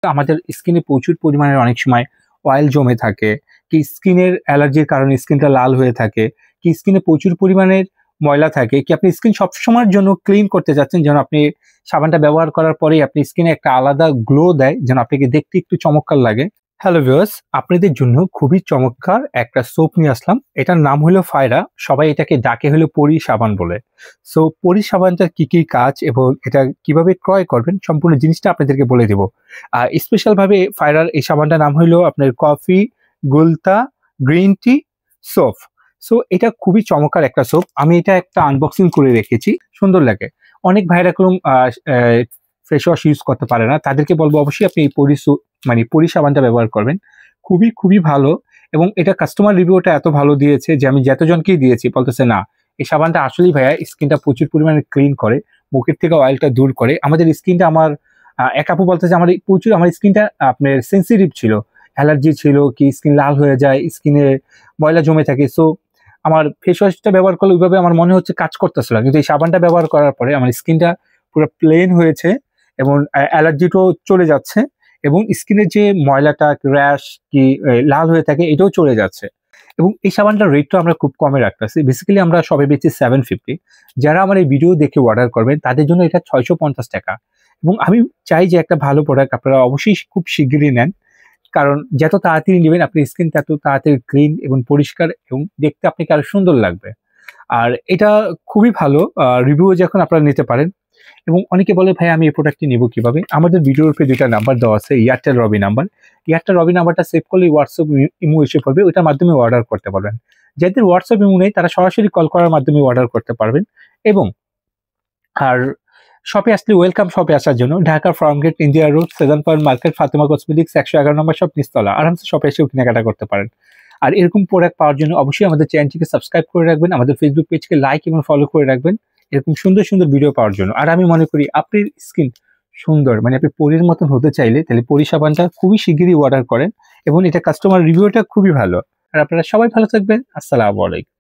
আমাদের স্কিনে প্রচুর পরিমাণের অনেক সময় অয়েল জমে থাকে, কি স্কিনের অ্যালার্জির কারণে স্কিনটা লাল হয়ে থাকে, কি স্কিনে প্রচুর পরিমাণের ময়লা থাকে, কি আপনি স্কিন সবসময়ের জন্য ক্লিন করতে চাচ্ছেন যেন আপনি সাবানটা ব্যবহার করার পরেই আপনি স্কিনে একটা আলাদা গ্লো দেয় যেন আপনাকে দেখতে একটু চমৎকার লাগে। হ্যালো ভিউয়ার্স, আপনাদের জন্য খুবই চমৎকার একটা সোপ নিয়ে আসলাম। এটার নাম হলো ফায়রা, সবাই এটাকে ডাকে হলো পরি সাবান বলে। সো পরি সাবানটার কি কাজ এবং এটা কিভাবে ক্রয় করবেন সম্পূর্ণ জিনিসটা আপনাদেরকে বলে দেব। স্পেশাল ভাবে ফায়রার এই সাবানটার নাম হলো আপনার কফি গুলতা গ্রিন টি সোপ। সো এটা খুবই চমৎকার একটা সোপ। আমি এটা একটা আনবক্সিং করে রেখেছি, সুন্দর লাগে। অনেক ভাইরা এরকম ফেস ওয়াশ ইউজ করতে পারে না, তাদেরকে বলবো অবশ্যই আপনি এই পরি সাবানটা ব্যবহার করবেন। খুবই ভালো এবং এটা কাস্টমার রিভিউটা এত ভালো দিয়েছে যে আমি যতজনকেই দিয়েছি বলতেছে না এই সাবানটা আসলেই ভাইয়া স্কিনটা প্রচুর পরিমাণে ক্লিন করে, মুখের থেকে অয়েলটা দূর করে। আমাদের স্কিনটা আমার এক আপু বলতেছে আমার স্কিনটা আপনার সেন্সিটিভ ছিল, অ্যালার্জি ছিল, কি স্কিন লাল হয়ে যায়, স্কিনে ময়লা জমে থাকে। সো আমার ফেস ওয়াশটা ব্যবহার করলে ওইভাবে আমার মনে হচ্ছে কাজ করতেছিল, কিন্তু এই সাবানটা ব্যবহার করার পরে আমার স্কিনটা পুরো প্লেন হয়েছে এবং অ্যালার্জিটাও চলে যাচ্ছে এবং স্কিনের যে ময়লাটা র্যাশ কি লাল হয়ে থাকে এটাও চলে যাচ্ছে। এবং এই সাবানটার রেটটা আমরা খুব কমে রাখতেছি, বেসিক্যালি আমরা সবে বেচি 750। যারা আমার এই ভিডিও দেখে অর্ডার করবেন তাদের জন্য এটা 650 টাকা। এবং আমি চাই যে একটা ভালো প্রোডাক্ট আপনারা অবশ্যই খুব শিগগিরই নেন, কারণ যত তাড়াতাড়ি নেবেন আপনার স্কিন তত তাড়াতাড়ি ক্লিন এবং পরিষ্কার এবং দেখতে আপনাকে আরো সুন্দর লাগবে। আর এটা খুবই ভালো, রিভিউ যখন আপনারা নিতে পারেন। এবং অনেকে বলে ভাই আমি এই প্রোডাক্টটি নেব কিভাবে? আমাদের ভিডিওর উপরে দুইটা নাম্বার দেওয়া আছে, এয়ারটেল রবি নাম্বার। এয়ারটেল রবি নাম্বারটা সেভ করলে হোয়াটসঅ্যাপ ইমো এসে পড়বে, ওইটার মাধ্যমে অর্ডার করতে পারবেন। যাদের হোয়াটসঅ্যাপ ইমো নেই তারা সরাসরি কল করার মাধ্যমে অর্ডার করতে পারবেন। এবং আর শপে আসলে ওয়েলকাম, শপে আসার জন্য Dhaka Farmgate India road 7 point market Fatema cosmetics 111 নম্বর শপ নিচতলা, আরামসে শপে এসেও কেনাকাটা করতে পারেন। আর এরকম প্রোডাক্ট পাওয়ার জন্য অবশ্যই আমাদের চ্যানেলটিকে সাবস্ক্রাইব করে রাখবেন, আমাদের ফেসবুক পেজকে লাইক এবং ফলো করে রাখবেন এরকম সুন্দর ভিডিও পাওয়ার জন্য। আর আমি মনে করি আপনার স্কিন সুন্দর মানে আপনি পরীর মতন হতে চাইলে তাহলে পরি সাবানটা খুবই শিগগিরই অর্ডার করেন এবং এটা কাস্টমার রিভিউটা খুবই ভালো। আর আপনারা সবাই ভালো থাকবেন। আসসালামু আলাইকুম।